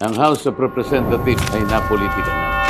Ang House of Representatives ay napolitika na.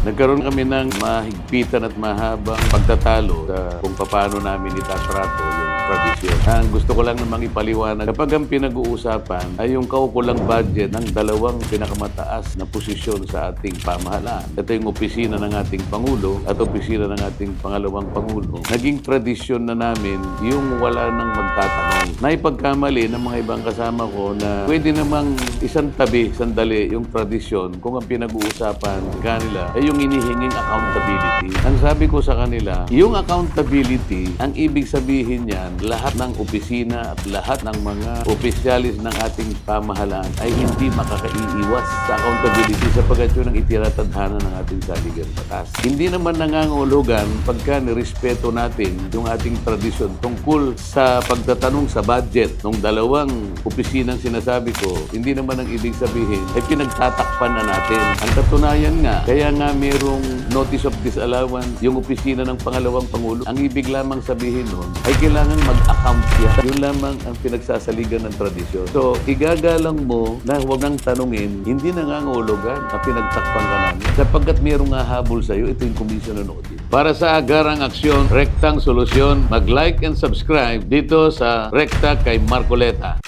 Nagkaroon kami ng mahigpitan at mahabang pagtatalo sa kung paano namin itatrato yung tradisyon. Ang gusto ko lang namang ipaliwanag, kapag ang pinag-uusapan ay yung kaukulang budget ng dalawang pinakamataas na posisyon sa ating pamahalaan. Ito yung opisina ng ating Pangulo at opisina ng ating pangalawang Pangulo. Naging tradisyon na namin yung wala nang magtatanong. Naipagkamali ng mga ibang kasama ko na pwede namang isang tabi, sandali yung tradisyon kung ang pinag-uusapan kanila ay yung inihinging accountability. Ang sabi ko sa kanila, yung accountability, ang ibig sabihin niyan, lahat ng opisina at lahat ng mga opisyalis ng ating pamahalaan ay hindi makakaiiwas sa accountability sapagkat yun ang itiratadhana ng ating saligang batas. Hindi naman nangangahulugan pagka nirespeto natin yung ating tradisyon tungkol sa pagtatanong sa budget ng dalawang opisinang sinasabi ko, hindi naman ang ibig sabihin ay pinagtatakpan na natin. Ang katunayan nga, kaya nga mayroong notice of disallowance yung opisina ng pangalawang Pangulo. Ang ibig lamang sabihin nun ay kailangan mag-account siya. Yun lamang ang pinagsasaligan ng tradisyon. So, igagalang mo na huwag nang tanungin, hindi nangangahulugan na pinagtakpan ka namin. Sapagkat mayroong hahabol sa'yo, ito yung Commission on Audit. Para sa agarang aksyon, rektang solusyon, mag-like and subscribe dito sa Rekta kay Marcoleta.